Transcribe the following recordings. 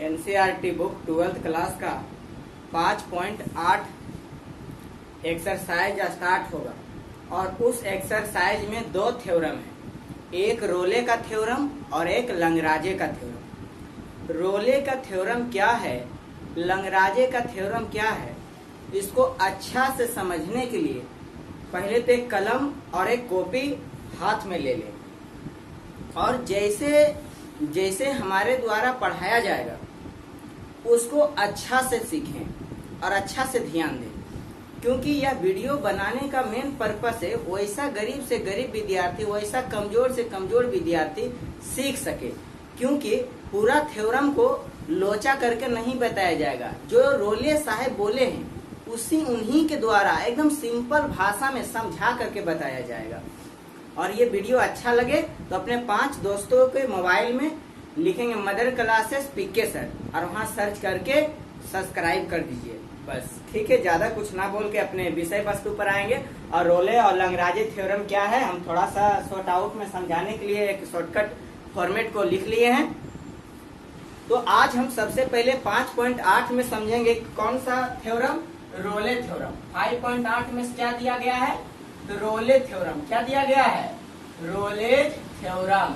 NCERT book 12th class का 5.8 exercise start होगा और उस एक्सरसाइज में दो थ्योरम है, एक रोले का थ्योरम और एक लंगराजे का थ्योरम। रोले का थ्योरम क्या है, लंगराजे का थ्योरम क्या है, इसको अच्छा से समझने के लिए पहले तो एक कलम और एक कॉपी हाथ में ले लें और जैसे जैसे हमारे द्वारा पढ़ाया जाएगा उसको अच्छा से सीखें और अच्छा से ध्यान दें, क्योंकि यह वीडियो बनाने का मेन पर्पस है वैसा गरीब से गरीब विद्यार्थी, वैसा कमजोर से कमजोर विद्यार्थी सीख सके। क्योंकि पूरा थ्योरम को लोचा करके नहीं बताया जाएगा, जो रोले साहब बोले हैं उन्हीं के द्वारा एकदम सिंपल भाषा में समझा करके बताया जाएगा। और ये वीडियो अच्छा लगे तो अपने 5 दोस्तों के मोबाइल में लिखेंगे मदर क्लासेस पीके सर और वहाँ सर्च करके सब्सक्राइब कर दीजिए। बस ठीक है, ज्यादा कुछ ना बोल के अपने विषय वस्तु पर आएंगे। और रोले और लंगराजे थ्योरम क्या है हम थोड़ा सा शॉर्ट आउट में समझाने के लिए एक शॉर्टकट फॉर्मेट को लिख लिए हैं। तो आज हम सबसे पहले 5.8 में समझेंगे कौन सा थ्योरम, रोले थ्योरम। 5.8 में क्या दिया गया है, तो रोले थ्योरम। क्या दिया गया है, रोलेज थ्योरम।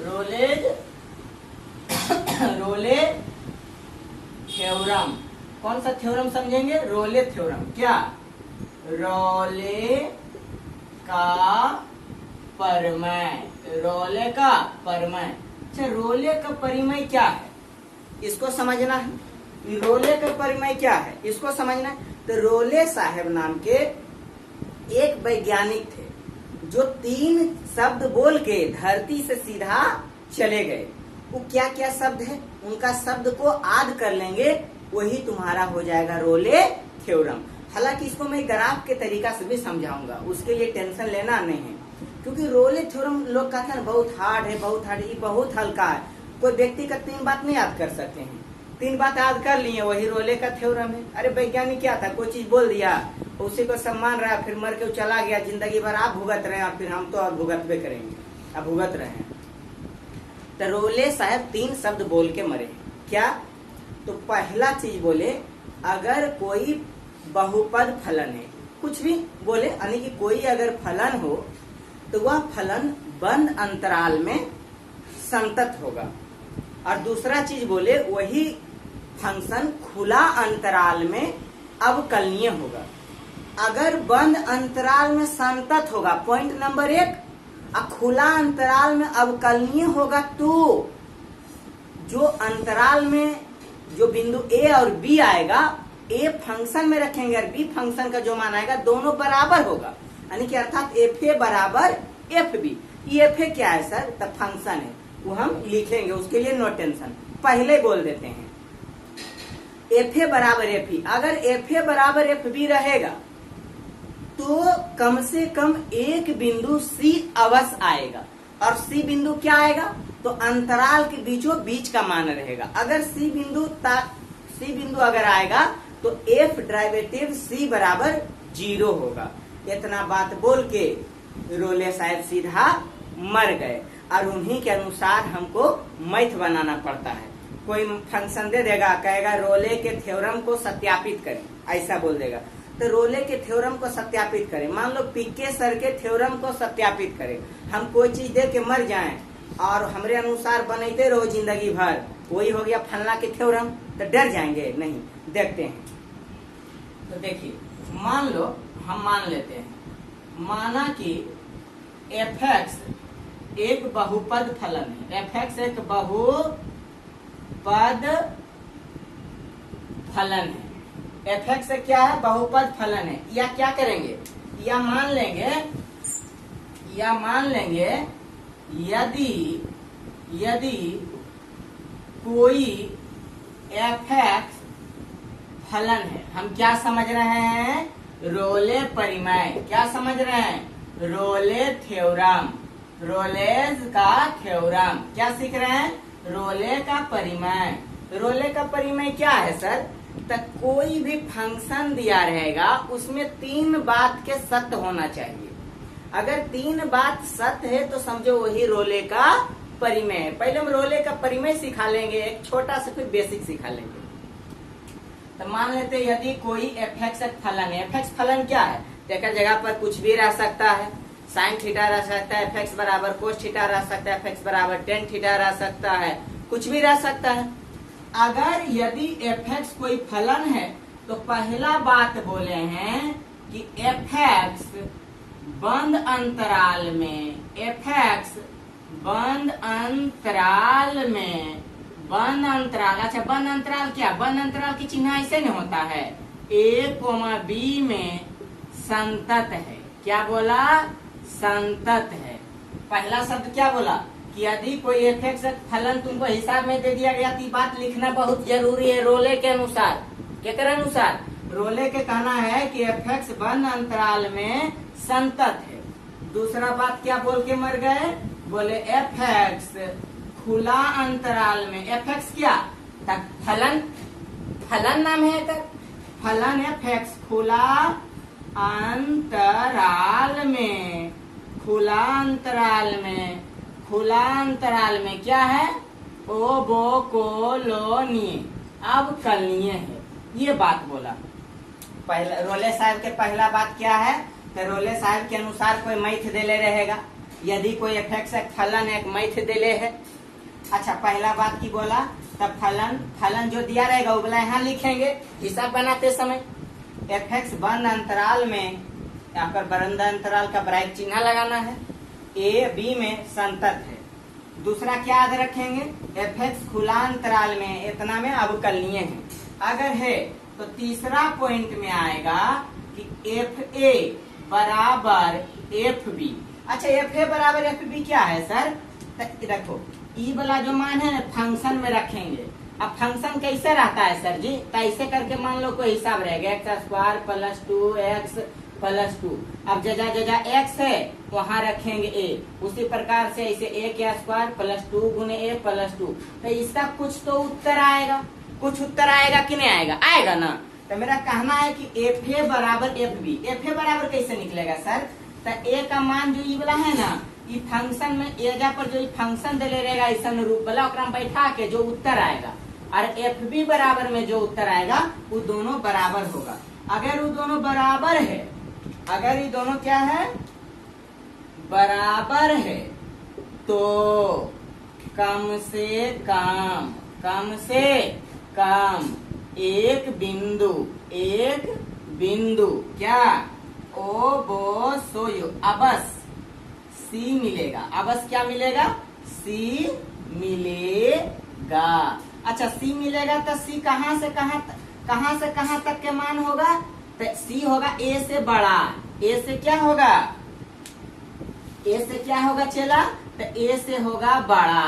रोले थ्योरम कौन सा थ्योरम समझेंगे, रोले थ्योरम। क्या, रोले का परिमेय। रोले का परिमेय। अच्छा, रोले का परिमेय क्या है इसको समझना है। रोले का परिमेय क्या है इसको समझना है। तो रोले साहब नाम के एक वैज्ञानिक थे जो 3 शब्द बोल के धरती से सीधा चले गए। वो क्या क्या शब्द है, उनका शब्द को आद कर लेंगे, वही तुम्हारा हो जाएगा रोले थ्योरम। हालांकि इसको मैं ग्राफ के तरीका से भी समझाऊंगा, उसके लिए टेंशन लेना नहीं है। क्योंकि रोले थ्योरम लोग कहते हैं बहुत हार्ड है, बहुत हार्ड है, ये बहुत हल्का है। कोई व्यक्ति का 3 बात नहीं याद कर सकते हैं, 3 बात याद कर लिए वही रोले का थ्योरम है। अरे वैज्ञानिक क्या था, कोई चीज बोल दिया उसी को सम्मान रहा, फिर मर के चला गया, जिंदगी भर आप भुगत रहे हैं और फिर हम तो और भुगतबे करेंगे, अब भुगत रहे हैं। तो रोले साहब 3 शब्द बोल के मरे। क्या, तो पहला चीज बोले अगर कोई बहुपद फलन है, कुछ भी बोले यानी कि कोई अगर फलन हो तो वह फलन बंद अंतराल में संतत होगा। और दूसरा चीज बोले वही फंक्शन खुला अंतराल में अवकलनीय होगा। अगर बंद अंतराल में संतत होगा, पॉइंट नंबर 1, और खुला अंतराल में अवकलनीय होगा, तो जो अंतराल में जो बिंदु A और B आएगा, A फंक्शन में रखेंगे और B फंक्शन का जो मान आएगा दोनों बराबर होगा, यानी कि अर्थात FA बराबर FB। ये FA क्या है सर, तब फंक्शन है, वो हम लिखेंगे, उसके लिए नो टेंशन, पहले बोल देते हैं FA बराबर FB। अगर FA बराबर FB रहेगा तो कम से कम एक बिंदु C अवश्य आएगा। और C बिंदु क्या आएगा, तो अंतराल के बीचों बीच का मान रहेगा। अगर C बिंदु अगर आएगा तो F डेरिवेटिव C बराबर 0 होगा। इतना बात बोल के रोले साहब सीधा मर गए और उन्हीं के अनुसार हमको मैथ बनाना पड़ता है। कोई फंक्शन दे देगा, कहेगा रोले के थ्योरम को सत्यापित करें, ऐसा बोल देगा। तो रोले के थ्योरम को सत्यापित करें, मान लो पीके सर के थ्योरम को सत्यापित करें। हम कोई चीज दे के मर जाएं और हमरे अनुसार बनते रहो जिंदगी भर, वही हो गया फलना के थ्योरम, तो डर जाएंगे नहीं। देखते हैं, तो देखिए मान लो हम मान लेते हैं, माना कि fx एक बहुपद फलन है। fx एक बहुपद फलन है। fx क्या है, बहुपद फलन है। या क्या करेंगे, या मान लेंगे यदि कोई fx फलन है, हम क्या समझ रहे हैं, रोले परिमेय। क्या समझ रहे हैं, रोले थ्योरम, रोलेज का थ्योरम। क्या सीख रहे हैं, रोले का परिमेय। रोले का परिमेय क्या है सर, तो कोई भी फंक्शन दिया रहेगा उसमें 3 बात के सत्य होना चाहिए। अगर 3 बात सत्य है तो समझो वही रोले का परिमेय है। पहले हम रोले का परिमेय सिखा लेंगे, एक छोटा सा फिर बेसिक सिखा लेंगे। तो मान लेते हैं यदि कोई एफ एक्स एक फलन है। एफ एक्स फलन क्या है? तो एक जगह पर कुछ भी रह सकता है, साइन थीटा रह सकता है, एफ एक्स बराबर कोस थीटा रह सकता है, एफ एक्स बराबर टेन थीटा रह सकता है, कुछ भी रह सकता है। अगर यदि एफ एक्स कोई फलन है तो पहला बात बोले हैं कि एफ एक्स बंद अंतराल में, एफ एक्स बंद अंतराल में, बंद अंतराल, अच्छा बंद अंतराल क्या? बंद अंतराल की चिन्ह ऐसे नहीं होता है, ए कोमा बी में संतत है। क्या बोला? संतत है। पहला शब्द क्या बोला कि यदि कोई एफ एक्स फलन तुमको हिसाब में दे दिया गया तो बात लिखना बहुत जरूरी है रोले के अनुसार। क्या अनुसार? रोले के कहना है कि एफ एक्स बंद अंतराल में संतत है। दूसरा बात क्या बोल के मर गए? बोले एफ एक्स खुला अंतराल में। एफ एक्स क्या? तक फलन, फलन नाम है, तक फलन एफ एक्स खुला अंतराल में, खुला अंतराल में, खुला अंतराल में क्या है? ओ बो को लो नी, अब कलनीय है। ये बात बोला पहला रोले साहब के। पहला बात क्या है? तो रोले साहब के अनुसार कोई मैथ देले रहेगा। यदि कोई एफ एक्स एक फलन एक मैथ देले है। अच्छा पहला बात की बोला, तब फलन, फलन जो दिया रहेगा वो बोला यहाँ लिखेंगे हिसाब बनाते समय। एफ एक्स बंद अंतराल में, यहाँ पर बंद अंतराल का ब्रैकेट चिन्ह लगाना है, ए बी में संतत है। दूसरा क्या याद रखेंगे? एफ एक्स खुला अंतराल में, इतना में अवकलनीय है। अगर है तो तीसरा पॉइंट में आएगा कि एफ ए बराबर एफ बी। अच्छा एफ ए बराबर एफ बी क्या है सर? तो देखो ई वाला जो मान है फंक्शन में रखेंगे। अब फंक्शन कैसे रहता है सर जी? तो ऐसे करके मान लो कोई हिसाब रहेगा x square plus 2x plus 2। अब जजा जजा x है वहां रखेंगे a। उसी प्रकार से ऐसे a का स्क्वायर प्लस 2 गुने a प्लस 2। तो इसका कुछ तो उत्तर आएगा, कुछ उत्तर आएगा कि नहीं आएगा? आएगा ना। तो मेरा कहना है कि एफ ए बराबर एफ बी। एफ ए बराबर कैसे निकलेगा सर? तो ए का मान जो ई वाला है ना, ई फंक्शन में एजा पर जो फंक्शन दे रहेगा ऐसा रूप वाला ओकरा में बैठा के जो उत्तर आएगा, और एफ बी बराबर में जो उत्तर आएगा वो दोनों बराबर होगा। अगर वो दोनों बराबर है, अगर ये दोनों क्या है? बराबर है, तो कम से कम, कम से कम एक बिंदु, एक बिंदु क्या? ओ बो सो यू अबस सी मिलेगा। अबस क्या मिलेगा? सी मिलेगा। अच्छा सी मिलेगा तो सी कहाँ से कहाँ तक के मान होगा? तो सी होगा ए से बड़ा। ए से क्या होगा? ए से क्या होगा चला? तो ए से होगा बड़ा,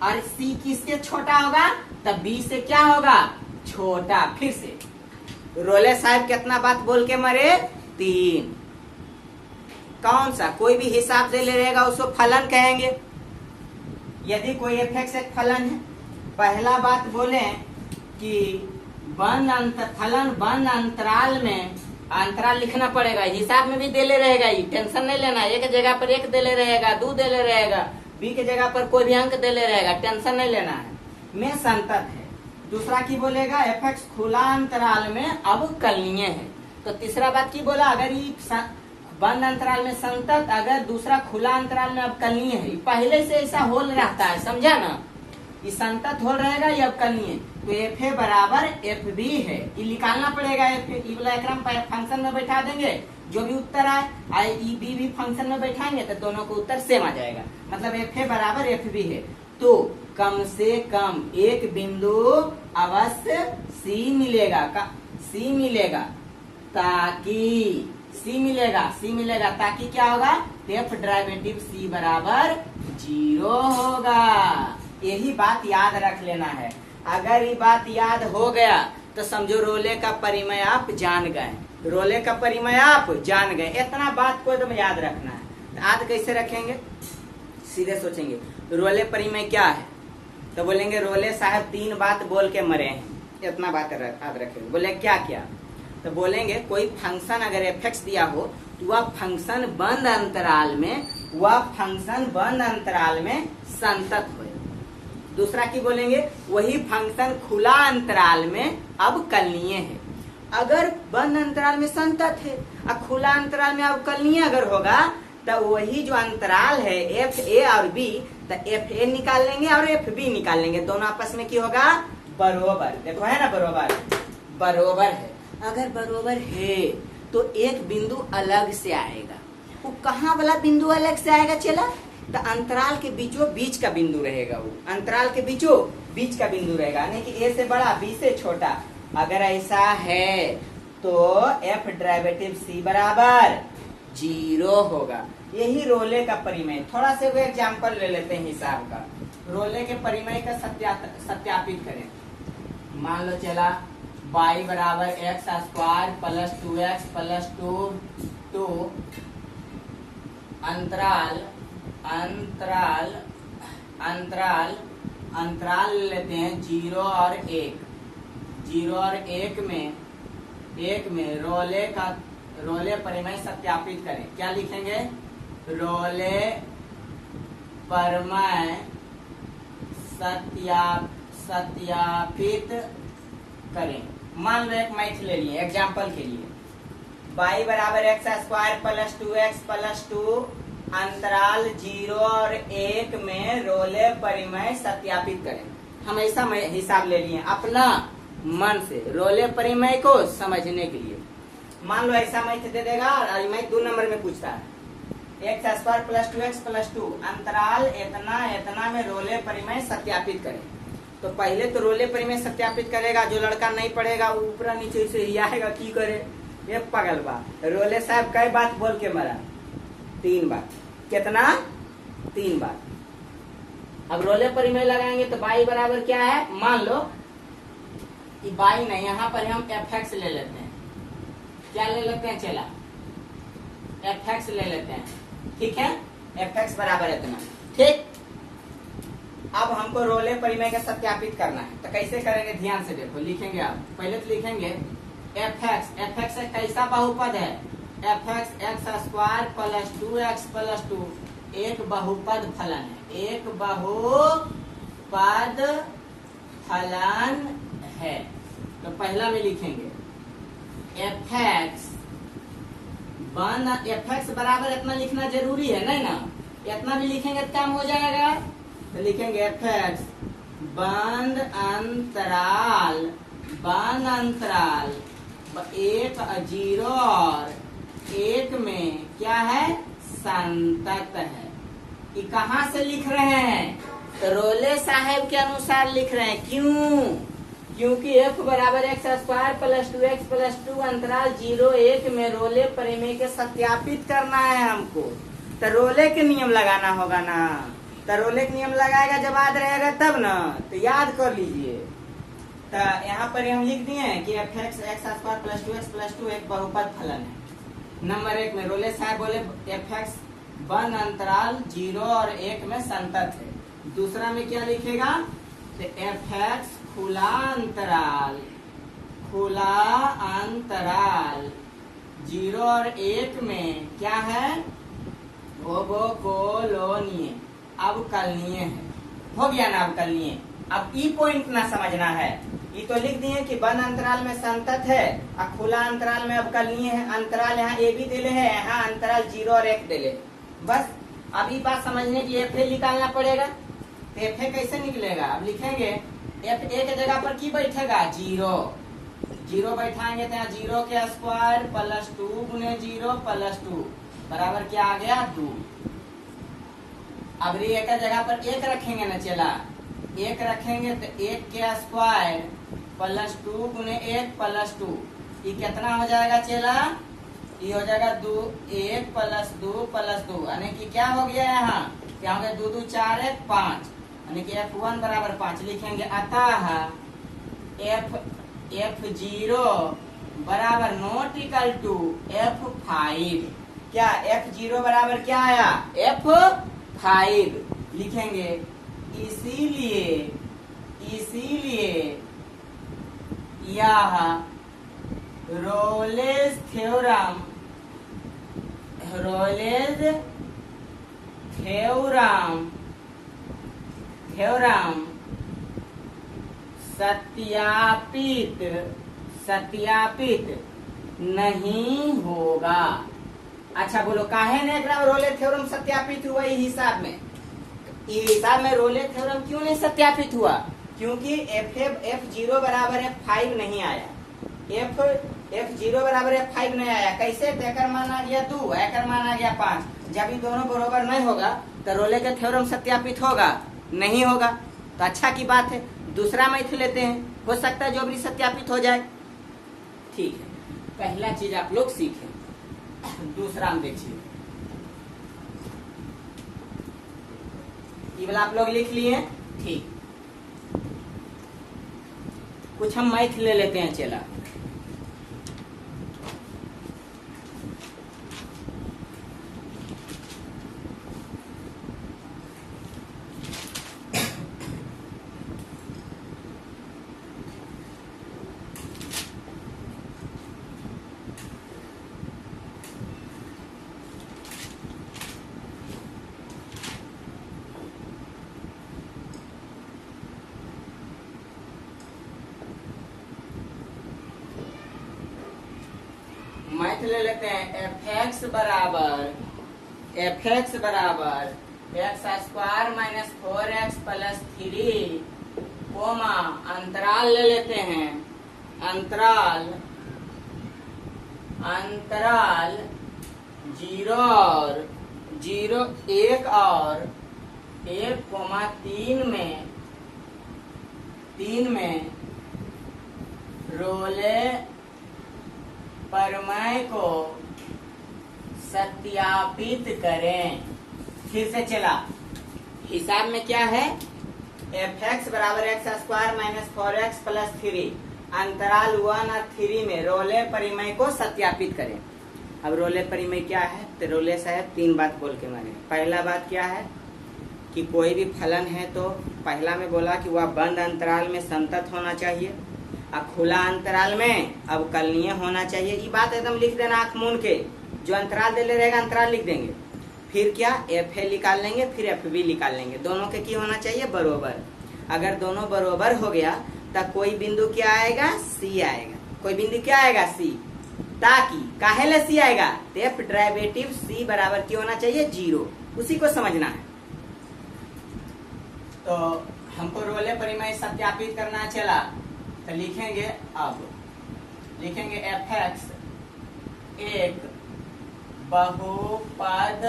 और सी किससे छोटा होगा? तो बी से क्या होगा? छोटा। फिर से रोले साहब कितना बात बोल के मरे? 3। कौन सा? कोई भी हिसाब से ले रहेगा उसको फलन कहेंगे। यदि कोई एफ एक्स एक फलन है, पहला बात बोले कि फलन बंद अंतराल में, अंतराल लिखना पड़ेगा, हिसाब में भी देले रहेगा, ये टेंशन नहीं लेना। एक जगह पर 1 देले रहेगा, 2 देले रहेगा, बी के जगह पर कोई भी अंक देले रहेगा, टेंशन नहीं लेना है। में संतत है। दूसरा की बोलेगा एफ एक्स खुला अंतराल में अवकलनीय है। तो तीसरा बात की बोला, अगर ये बंद अंतराल में संतत, अगर दूसरा खुला अंतराल में अवकलनीय है। पहले से ऐसा होल रहता है, समझा ना? ये संतत होल रहेगा, ये अवकलनीय। तो एफ ए बराबर एफ बी है, ये निकालना पड़ेगा। एफ ए फंक्शन में बैठा देंगे, जो भी उत्तर आए ई बी भी फंक्शन में बैठाएंगे तो दोनों को उत्तर सेम आ जाएगा। मतलब एफ ए बराबर एफ बी है। तो कम से कम एक बिंदु अवश्य सी मिलेगा, सी मिलेगा, ताकि सी मिलेगा ताकि क्या होगा? एफ डेरिवेटिव सी बराबर 0 होगा। यही बात याद रख लेना है। अगर ये बात याद हो गया तो समझो रोले का परिमेय आप जान गए। रोले का परिमेय आप जान गए। इतना बात को एकदम याद रखना है। याद कैसे रखेंगे? सीधे सोचेंगे रोले परिमेय क्या है, तो बोलेंगे रोले साहब 3 बात बोल के मरे हैं। इतना बात याद रखेंगे। बोले क्या क्या? तो बोलेंगे कोई फंक्शन अगर एफ एक्स दिया हो तो वह फंक्शन बंद अंतराल में संतत हो। दूसरा की बोलेंगे, वही फंक्शन खुला अंतराल में अवकलनीय है। अगर बंद अंतराल में संतत है और खुला अंतराल में अवकलनीय अगर होगा तो वही जो अंतराल है एफ ए और बी, तो एफ ए निकाल लेंगे और एफ बी निकाल लेंगे, दोनों आपस में की होगा बरोबर। देखो है ना बरोबर, बरोबर है। अगर बरोबर है तो एक बिंदु अलग से आएगा। वो कहाँ वाला बिंदु अलग से आएगा चला? तो अंतराल के बीचों बीच का बिंदु रहेगा। वो अंतराल के बीचों बीच का बिंदु रहेगा, यानी कि ए से बड़ा बी से छोटा। अगर ऐसा है तो एफ डेरिवेटिव सी बराबर 0 होगा। यही रोले का परिमेय। थोड़ा से वो एग्जाम्पल ले लेते हैं हिसाब का। रोले के परिमेय का सत्यापित करें। मान लो चला y बराबर x square plus 2x plus 2 अंतराल अंतराल अंतराल अंतराल लेते हैं 0 और 1। 0 और 1 में रोले परिमेय सत्यापित करें। क्या लिखेंगे? रोले परिमेय सत्यापित करें। मान लो एक मैथ ले लिए एग्जाम्पल के लिए। y बराबर x square plus 2x plus 2 अंतराल 0 और 1 में रोले परिमेय सत्यापित करें। हम ऐसा हिसाब ले लिए अपना मन से रोले परिमेय को समझने के लिए। मान लो ऐसा मैथ दे देगा और मैथ 2 नंबर में पूछता है x square plus 2x plus 2 अंतराल इतना में रोले परिमेय सत्यापित करें। तो पहले तो रोले परिमेय सत्यापित करेगा। जो लड़का नहीं पढ़ेगा वो ऊपर नीचे से ही आएगा, की करे ये पागल बा। रोले साहब कई बात बोल के मरा? 3 बार। कितना? 3 बार। अब रोले परिमेय लगाएंगे तो y बराबर क्या है? मान लो कि y नहीं, यहाँ पर हम fx ले लेते हैं। क्या ले लेते हैं चला? fx ले लेते हैं, ठीक है। fx बराबर इतना, ठीक। अब हमको रोले परिमेय का सत्यापित करना है, तो कैसे करेंगे ध्यान से देखो। लिखेंगे आप पहले तो लिखेंगे fx एक कैसा बहुपद है? fx x square plus 2x plus 2 एक बहुपद फलन है। एक बहुपद फलन है। तो पहला में लिखेंगे fx बराबर इतना लिखना जरूरी है नहीं ना? इतना भी लिखेंगे तो काम हो जाएगा। तो लिखेंगे fx बंद अंतराल 1 0 और 1 में क्या है? संतत है। कि कहाँ से लिख रहे हैं? तो रोले साहब के अनुसार लिख रहे हैं। क्यों? क्योंकि f बराबर x square plus 2x plus 2 अंतराल 0 1 में रोले परिमेय के सत्यापित करना है हमको। तो रोले के नियम लगाना होगा ना। तो रोले के नियम लगाएगा जब याद रहेगा तब ना। तो याद कर लीजिए। तो यहाँ पर हम लिख दिए कि F x square plus 2x plus 2 एक बहुपद फलन है। नंबर 1 में रोले साहब बोले एफ एक्स बंद अंतराल 0 और 1 में संतत है। दूसरा में क्या लिखेगा? तो एफ एक्स खुला अंतराल 0 और 1 में क्या है? अवकलनीय अवकलनीय है। हो गया ना अवकलनीय। अब ई पॉइंट ना समझना है। ये तो लिख दिए कि बंद अंतराल में संतत है और खुला अंतराल में अवकलनीय है। अंतराल यहाँ ए भी दिले है, यहाँ अंतराल 0 और 1 दिले। बस अब ये बात समझने के लिए एफ ए निकालना पड़ेगा। तो एफ ए कैसे निकलेगा? अब लिखेंगे एफ ए के जगह पर की बैठेगा? 0 बैठाएंगे तो यहाँ 0 के स्क्वायर प्लस 2 गुने 0 प्लस 2 बराबर क्या आ गया? 2। अब एक जगह पर 1 रखेंगे ना चला। 1 रखेंगे तो 1 के स्क्वायर प्लस 2 गुने 1 प्लस 2 ये कितना हो जाएगा चला? ये हो जाएगा 2 1 प्लस 2 प्लस 2 यानी कि क्या हो गया यहाँ? क्या हो गया? 2 2 4 1 5 यानी कि f1 बराबर 5 लिखेंगे। अतः f0 बराबर नॉट इक्वल टू f5। क्या f0 बराबर क्या आया? f5 लिखेंगे। इसीलिए यह रोलेज थ्योरम थ्योरम सत्यापित नहीं होगा। अच्छा बोलो, काहे ने रोले थ्योरम सत्यापित हुआ? इस हिसाब में रोले थ्योरम क्यों नहीं सत्यापित हुआ? क्योंकि f0 बराबर f5 नहीं आया। f0 बराबर f5 नहीं आया। कैसे? एकर मान आ गया 2, एकर मान आ गया 5। जब ये दोनों बराबर नहीं होगा तो रोले का थ्योरम सत्यापित होगा? नहीं होगा। तो अच्छा की बात है, दूसरा मैथ लेते हैं, हो सकता है जो भी सत्यापित हो जाए। ठीक है, पहला चीज आप लोग सीखें। दूसरा हम देखिए, ये वाला आप लोग लिख लिए। ठीक, कुछ हम मैथ ले लेते हैं। चला, मैथ ले लेते हैं। fx बराबर x² minus 4x plus 3 coma, अंतराल ले लेते हैं। अंतराल 0 1 और 1,3 में रोले प्रमेय को सत्यापित करें। फिर से चला, हिसाब में क्या है? fx बराबर x² माइनस 4x प्लस 3, अंतराल 1 और 3 में रोले परिमेय को सत्यापित करें। अब रोले परिमेय क्या है? तो रोले साहब 3 बात बोल के माने। पहला बात क्या है कि कोई भी फलन है तो पहला में बोला कि वह बंद अंतराल में संतत होना चाहिए, अब खुला अंतराल में अवकलनीय होना चाहिए। ये बात एकदम लिख देना आंख मूंद के। जो अंतराल दे ले रहेगा अंतराल लिख देंगे। फिर क्या? एफ ए निकाल लेंगे, फिर एफ बी निकाल लेंगे। दोनों के क्या होना चाहिए? बरोबर। अगर दोनों बरोबर हो गया तब कोई बिंदु क्या आएगा? सी आएगा। कोई बिंदु क्या आएगा? सी। ताकि काहे सी आएगा? एफ डेरिवेटिव सी बराबर क्या होना चाहिए? 0। उसी को समझना है। तो हमको रोले परिमेय सत्यापित करना चला, तो लिखेंगे, अब लिखेंगे fx एक बहुपद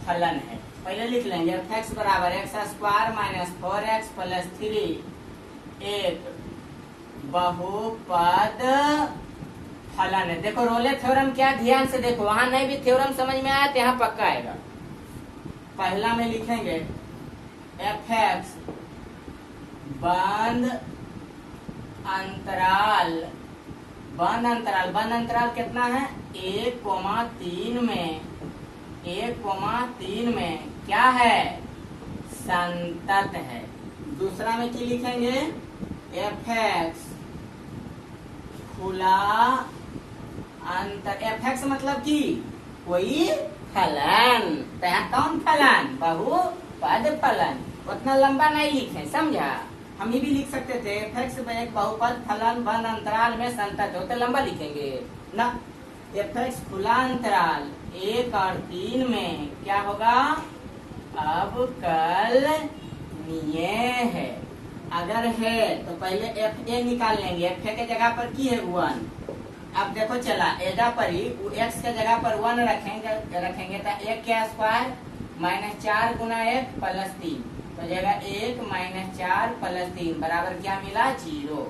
फलन है। पहले लिख लेंगे fx बराबर x² माइनस 4x प्लस 3 एक बहुपद फलन है। देखो रोले थ्योरम क्या, ध्यान से देखो, वहां नहीं भी थ्योरम समझ में आया तो यहाँ पक्का आएगा। पहला में लिखेंगे fx बंद अंतराल कितना है? 1,3 में क्या है? संतत है। दूसरा में क्या लिखेंगे? fx खुला fx मतलब कि कोई फलन। कौन फलन? बहुपद फलन। उतना लंबा नहीं लिखे, समझा? हम ये भी लिख सकते थे fx एक बहुपद फलन बंद अंतराल में संतत हो, तो लंबा लिखेंगे ना। fx खुला अंतराल 1 और 3 में क्या होगा? अवकलनीय है। अगर है तो पहले fa निकाल लेंगे। fa के जगह पर की है 1। अब देखो चला, एजा पर ही x के जगह पर 1 रखेंगे तो 1 के स्क्वायर माइनस 4 गुना 1 प्लस 3, तो जाएगा 1 माइनस 4 प्लस 3 बराबर क्या मिला? 0।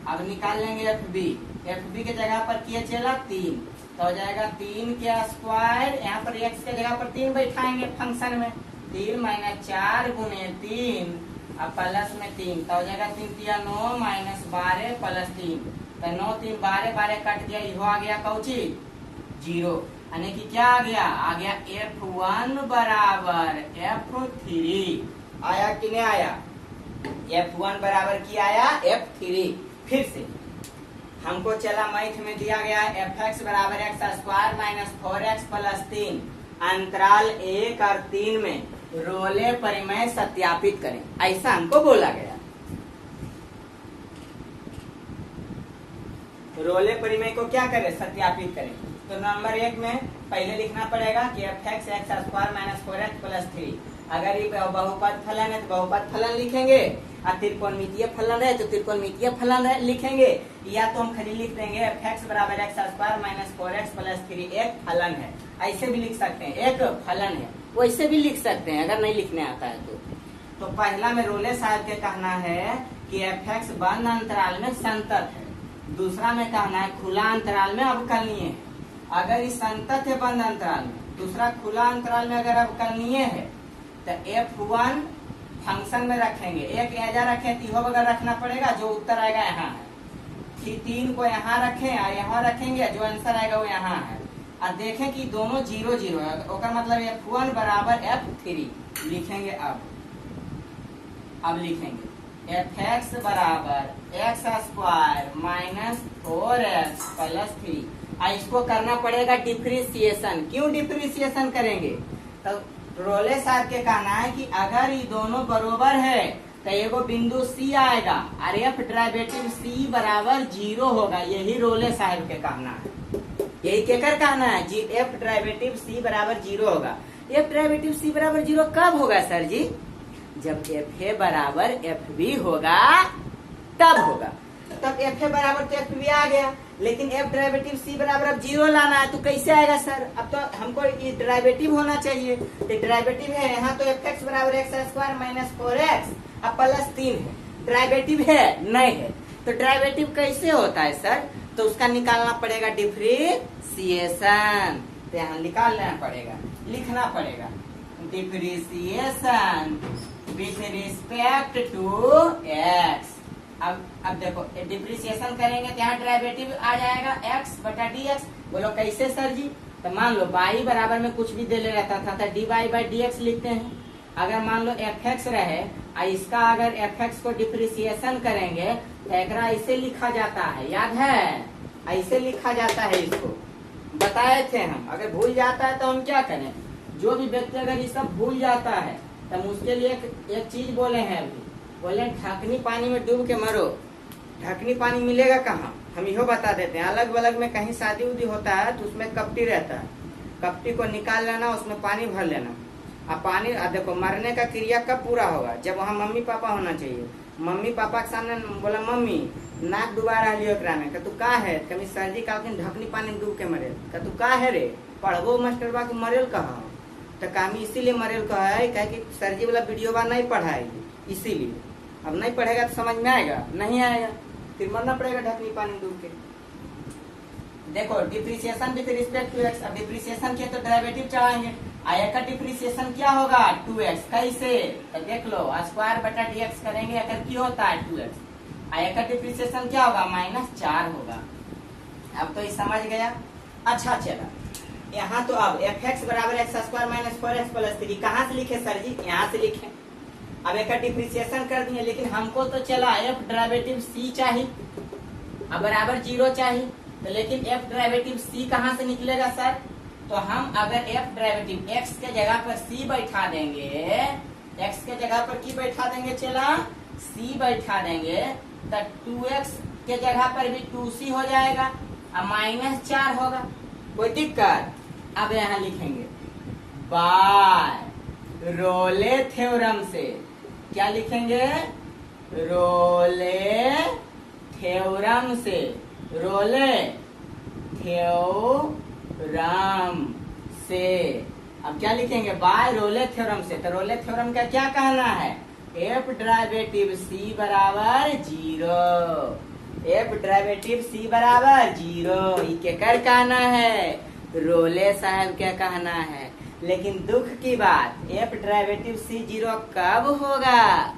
अब निकाल लेंगे fb के जगह पर किया चला 3, तो हो जाएगा 3 के स्क्वायर, यहाँ पर x के जगह पर 3 बैठाएंगे फंक्शन में, 3 माइनस 4 गुने 3 अब प्लस में 3, तो हो जाएगा 3 3 9 माइनस 12 प्लस 3, तो 9 3 12 12 कट गया, ये आ गया कौची? 0। यानी कि क्या आ गया f1 बराबर f3। आया कि नहीं आया? f1 बराबर की आया f3। फिर से हमको चला मैथ में दिया गया fx बराबर x² माइनस 4x प्लस 3 अंतराल 1 और 3 में रोले परिमेय सत्यापित करें, ऐसा हमको बोला गया। रोले परिमेय को क्या करें, सत्यापित करें। तो नंबर 1 में पहले लिखना पड़ेगा कि f(x) x² - 4x + 3। अगर ये बहुपद फलन है तो बहुपद फलन लिखेंगे, और त्रिकोणमितीय फलन है तो त्रिकोणमितीय फलन लिखेंगे, या तो हम खाली लिख देंगे f(x) = x² - 4x + 3 एक फलन है, ऐसे भी लिख सकते हैं, एक फलन है, वैसे भी लिख सकते हैं अगर नहीं लिखने आता है तो पहला में रोले साहब के कहना है कि f(x) बंद अंतराल में संतत है, दूसरा में कहना है खुला अंतराल में अवकलनीय है। अगर इस संतत है बंद अंतराल में, दूसरा खुला अंतराल में अगर अवकलनीय है तो f1 फंक्शन में रखेंगे, एक एजा रखें तीहो बगल रखना पड़ेगा, जो उत्तर आएगा यहाँ है। फिर 3 को यहाँ रखें और यहाँ रखेंगे, जो आंसर आएगा वो यहाँ है। और देखें कि दोनों 0 0 है, ओकर मतलब f1 = f3 लिखेंगे। अब लिखेंगे f(x) = x² - 4x + 3। इसको करना पड़ेगा डिफ्रेंशिएशन। क्यों डिफ्रेंशिएशन करेंगे, तो रोले साहब के कहना है कि अगर ये दोनों बरोबर है तो एगो बिंदु C आएगा और f डेरिवेटिव C = 0 होगा। यही रोले साहब के कहना है, यही केकर कहना है जी, f डेरिवेटिव C = 0 होगा। f डेरिवेटिव C = 0 कब होगा सर जी, जब fa = fb होगा तब होगा। तब fa बराबर तो fb आ गया, लेकिन f डेरिवेटिव C = 0 लाना है तो कैसे आएगा सर, अब तो हमको ये डेरिवेटिव होना चाहिए। तो डेरिवेटिव है यहाँ, तो f(x) = x² - 4x अब +3 है, डेरिवेटिव है नहीं है, तो डेरिवेटिव कैसे होता है सर, तो उसका निकालना पड़ेगा डिफ्रेंशिएशन। तो यहाँ निकालना पड़ेगा, लिखना पड़ेगा differentiation with respect to x। अब देखो डिफ्रेंशिएशन करेंगे तो यहाँ डेरिवेटिव आ जाएगा x/dx। बोलो कैसे सर जी, तो मान लो y बराबर में कुछ भी दे ले रहता था तो dy/dx लिखते हैं। अगर मान लो f(x) रहे और इसका अगर f(x) को डिफ्रेंशिएशन करेंगे तो एकरा ऐसे लिखा जाता है, याद है, ऐसे लिखा जाता है, इसको बताए थे हम। अगर भूल जाता है तो हम क्या करें, जो भी व्यक्ति अगर ये सब भूल जाता है तो हम उसके लिए एक चीज बोले हैं, अभी बोले ढकनी पानी में डूब के मरो। ढकनी पानी मिलेगा कहाँ, हम इहो बता देते हैं। अलग अलग में कहीं शादी उदी होता है तो उसमें कपटी रहता है, कपटी को निकाल लेना, उसमें पानी भर लेना। अब पानी देखो मरने का क्रिया कब पूरा होगा, जब वहाँ मम्मी पापा होना चाहिए। मम्मी पापा के सामने बोला मम्मी नाक डुबा रही एकरा में, तू का है, कभी सर जी कहते ढकनी पानी में डूब के मरे, तू का है रे, पढ़बो मास्टरबा के मरेल कहा, तो कामी इसीलिए मरेल कहा है कहे कि सर जी वाला वीडियो बा नहीं पढ़ाएगी, इसीलिए। अब नहीं पढ़ेगा तो समझ में आएगा, नहीं आएगा, फिर मरना पड़ेगा ढकनी पानी डूब के। देखो depreciation with respect to x, अब डिप्रिसिएशन किया तो डेरिवेटिव चढ़ाएंगे, आया का डिप्रिसिएशन क्या होगा 2x, कैसे, तो देख लो (2/dx) करेंगे, अगर क्या होता है 2x, आया का डिप्रिसिएशन क्या होगा -4 होगा। अब तो ये समझ गया। अच्छा चला, यहाँ तो अब f(x) = x² - 4x + 3 कहाँ से लिखे सर जी, यहाँ से लिखे। अब एक डिप्रिसिएशन कर दिए, लेकिन हमको तो चला f डेरिवेटिव c चाहिए, अब बराबर 0 चाहिए, तो लेकिन f डेरिवेटिव c कहाँ से निकलेगा सर, तो हम अगर f डेरिवेटिव x के जगह पर c बैठा देंगे, x के जगह पर की बैठा देंगे, चला c बैठा देंगे, तो 2x के जगह पर भी 2c हो जाएगा और -4 होगा, कोई दिक्कत। अब यहाँ लिखेंगे बाय रोले थ्योरम से, क्या लिखेंगे, रोले थ्योरम से, रोले थ्योरम से। अब क्या लिखेंगे, बाय रोले थ्योरम से। तो रोले थ्योरम का क्या कहना है, f derivative c = 0, f derivative c = 0, ये केकर कहना है, रोले साहब क्या कहना है। लेकिन दुख की बात, f डेरिवेटिव c 0 कब होगा,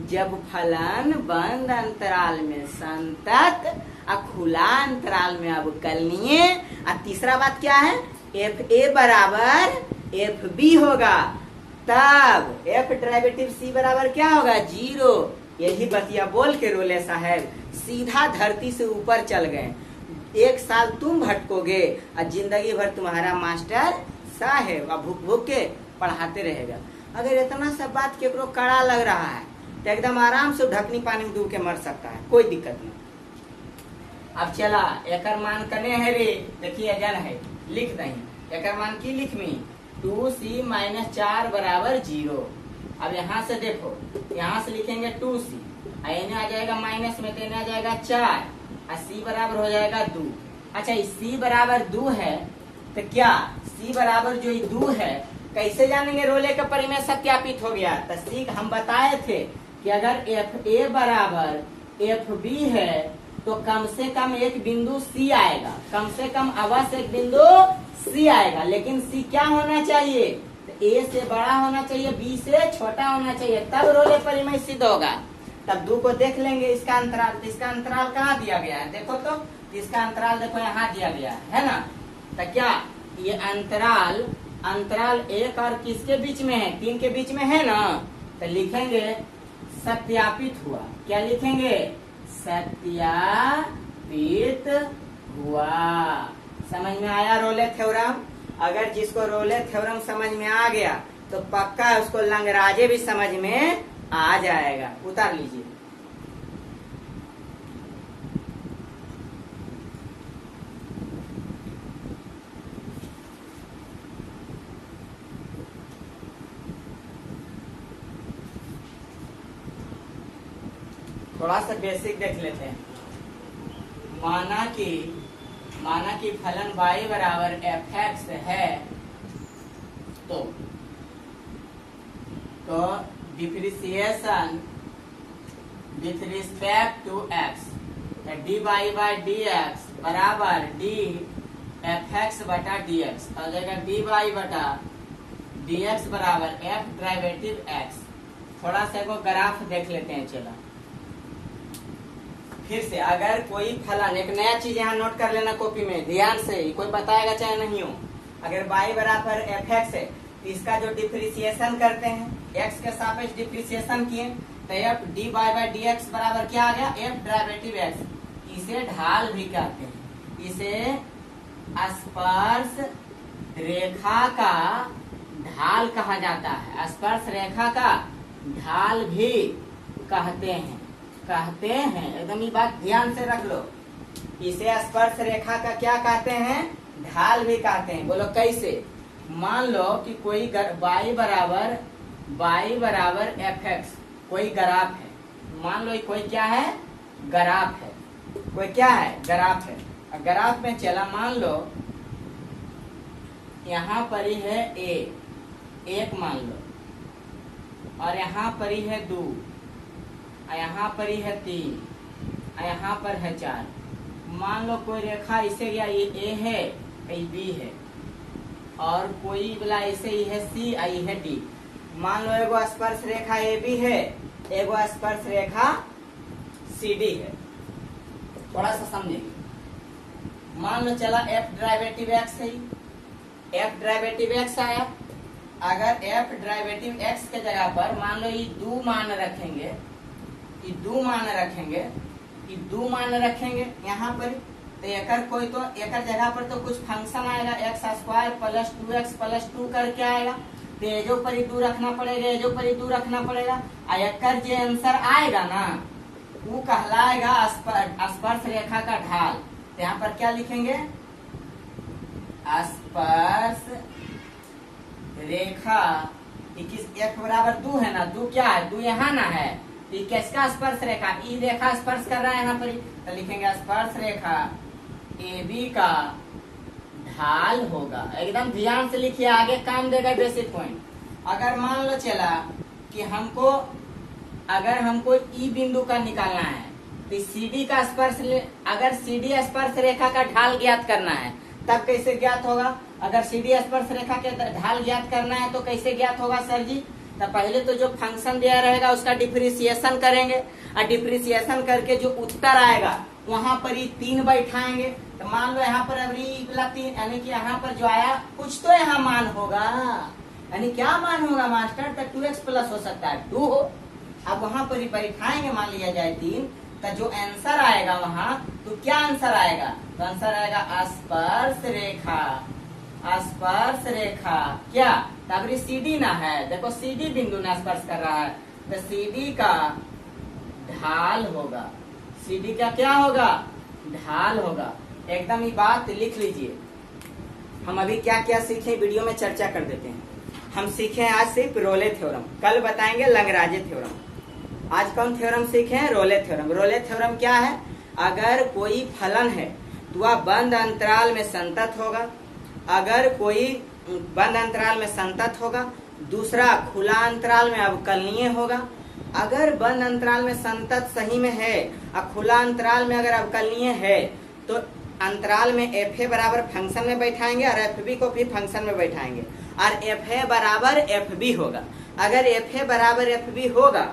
जब फलन बंद अंतराल में संतत और खुला अंतराल में अवकलनीय, और तीसरा बात क्या है, fa = fb होगा, तब f डेरिवेटिव c = क्या होगा 0। यही बतिया बोल के रोले साहब सीधा धरती से ऊपर चल गए। 1 साल तुम भटकोगे और जिंदगी भर तुम्हारा मास्टर साहेब अब भूख भूख के पढ़ाते रहेगा। अगर इतना सब बात केकरो कड़ा लग रहा है तो एकदम आराम से ढकनी पानी में डूब के मर सकता है, कोई दिक्कत नहीं। अब चला एकर मान कने है रे, देखिए जन है लिख नहीं एकर मान की लिख मी 2c - 4 बराबर 0। अब यहाँ से देखो, यहाँ से लिखेंगे 2c, एने आ जाएगा माइनस में तो आ जाएगा 4 और c बराबर हो जाएगा 2। अच्छा c बराबर 2 है तो क्या c बराबर जो 2 है कैसे जानेंगे? रोले का परिमेय सत्यापित हो गया। तो c हम बताए थे कि अगर fa बराबर fb है तो कम से कम एक बिंदु c आएगा, कम से कम अवश्य एक बिंदु c आएगा। लेकिन c क्या होना चाहिए? तो a से बड़ा होना चाहिए, b से छोटा होना चाहिए, तब रोले परिमेय सिद्ध होगा। तब 2 को देख लेंगे इसका अंतराल। तो इसका अंतराल कहाँ दिया गया है? देखो तो इसका अंतराल देखो यहाँ दिया गया है ना। तो क्या ये अंतराल 1 और किसके बीच में है? 3 के बीच में है ना। तो लिखेंगे सत्यापित हुआ। क्या लिखेंगे? सत्यापित हुआ। समझ में आया रोले थ्योरम? अगर जिसको रोले थ्योरम समझ में आ गया तो पक्का उसको लंगराजे भी समझ में आ जाएगा। उतार लीजिए। थोड़ा सा बेसिक देख लेते हैं। माना कि फलन y बराबर fx है तो differentiation with respect to x dy by dx बराबर d fx बटा dx हो जाएगा। dy बटा dx बराबर f डेरिवेटिव x। थोड़ा सा को ग्राफ देख लेते हैं। चला फिर से, अगर कोई फलन, एक नया चीज यहाँ नोट कर लेना कॉपी में ध्यान से, कोई बताएगा चाहे नहीं हो। अगर y बराबर fx है तो इसका जो डिफ्रेंशिएशन करते हैं, x के सापेक्ष डिफ्रेंशिएशन किए तो f dy बाई dx बराबर क्या आ गया? f derivative x। इसे ढाल भी कहते हैं, इसे स्पर्श रेखा का ढाल कहा जाता है। स्पर्श रेखा का ढाल भी कहते हैं एकदम ये बात ध्यान से रख लो। इसे स्पर्श रेखा का क्या कहते हैं? ढाल भी कहते हैं। बोलो कैसे? मान लो कि कोई y बराबर fx कोई ग्राफ है। मान लो कोई क्या है? ग्राफ है। कोई क्या है? ग्राफ है। ग्राफ में चला, मान लो यहाँ पर ही है एक मान लो, और यहाँ पर ही है 2, यहाँ पर ही है 3, यहाँ पर है 4। मान लो कोई रेखा इसे या ये A है, ये B है, और कोई वाला इसे ही है C, ये है D। मान लो एगो स्पर्श रेखा AB है, एगो स्पर्श रेखा CD है। थोड़ा सा समझेंगे। मान लो चला f डेरिवेटिव x है, f डेरिवेटिव x आया। अगर f डेरिवेटिव x के जगह पर मान लो ये 2 मान रखेंगे, ये 2 मान रखेंगे यहाँ पर, तो एकर कोई तो एकर जगह पर तो कुछ फंक्शन आएगा x² + 2x + 2 करके आएगा। तो एजो पर ही 2 रखना पड़ेगा, एजो पर ही 2 रखना पड़ेगा। एकर जो आंसर आएगा ना वो कहलाएगा स्पर्श रेखा का ढाल। तो यहाँ पर क्या लिखेंगे? स्पर्श रेखा x बराबर 2 है ना, 2 क्या है? 2 यहाँ ना है, ये किसका स्पर्श रेखा? ई रेखा स्पर्श कर रहा है यहाँ पर, तो लिखेंगे स्पर्श रेखा AB का ढाल होगा। एकदम ध्यान से लिखिए, आगे काम देगा बेसिक पॉइंट। अगर मान लो चला कि अगर हमको ई बिंदु का निकालना है तो CD का स्पर्श, अगर CD स्पर्श रेखा का ढाल ज्ञात करना है तब कैसे ज्ञात होगा? अगर CD स्पर्श रेखा के ढाल ज्ञात करना है तो कैसे ज्ञात होगा सर जी? तो पहले तो जो फंक्शन दिया रहेगा उसका डिफ्रेंशिएशन करेंगे, और डिफ्रेंशिएशन करके जो उत्तर आएगा वहां पर ही 3 बैठाएंगे। तो मान लो यहाँ पर अभी 3, यानी कि यहाँ पर जो आया कुछ तो यहाँ मान होगा, यानी क्या मान होगा मास्टर? तो 2x प्लस हो सकता है 2 हो। अब वहां पर ही बैठाएंगे, मान लिया जाए 3, तो जो आंसर आएगा वहां, तो क्या आंसर आएगा? तो आंसर आएगा स्पर्श रेखा स्पर्श रेखा क्या ताबरी CD ना है, देखो CD बिंदु ना स्पर्श कर रहा है, तो CD का ढाल होगा। CD का क्या होगा? ढाल होगा। एकदम ये बात लिख लीजिए। हम अभी क्या क्या सीखे वीडियो में चर्चा कर देते हैं। हम सीखे आज सिर्फ रोले थ्योरम, कल बताएंगे लंगराजे थ्योरम। आज कौन थ्योरम सीखे हैं? रोले थ्योरम। रोले थ्योरम क्या है? अगर कोई फलन है तो वह बंद अंतराल में संतत होगा। अगर कोई बंद अंतराल में संतत होगा, दूसरा खुला अंतराल में अवकलनीय होगा। अगर बंद अंतराल में संतत सही में है और खुला अंतराल में अगर अवकलनीय है तो अंतराल में एफ ए बराबर फंक्शन में बैठाएंगे और एफ बी को भी फंक्शन में बैठाएंगे और एफ ए बराबर एफ बी होगा। अगर एफ ए बराबर एफ बी होगा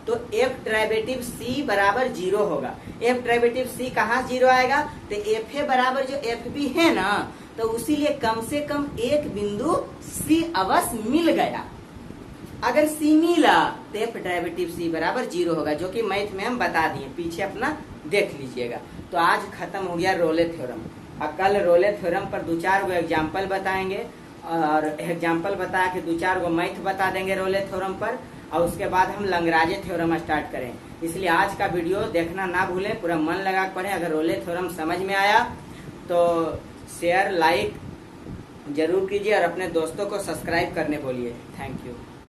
तो एफ डेरिवेटिव सी बराबर 0 होगा। एफ डेरिवेटिव सी कहाँ 0 आएगा? तो एफ ए बराबर जो एफ बी है ना, तो उसीलिए कम से कम एक बिंदु सी अवश्य मिल गया। अगर सी मिला तो एफ डेरिवेटिव सी बराबर 0 होगा, जो कि मैथ में हम बता दिए, पीछे अपना देख लीजिएगा। तो आज खत्म हो गया रोले थ्योरम। और कल रोले थ्योरम पर 2-4 गो एग्जाम्पल बताएंगे और एग्जाम्पल बता के 2-4 गो मैथ बता देंगे रोले थ्योरम पर, और उसके बाद हम लंगराजे थ्योरम स्टार्ट करें। इसलिए आज का वीडियो देखना ना भूलें, पूरा मन लगा कर पढ़ें। अगर रोले थ्योरम समझ में आया तो शेयर लाइक जरूर कीजिए और अपने दोस्तों को सब्सक्राइब करने बोलिए। Thank you.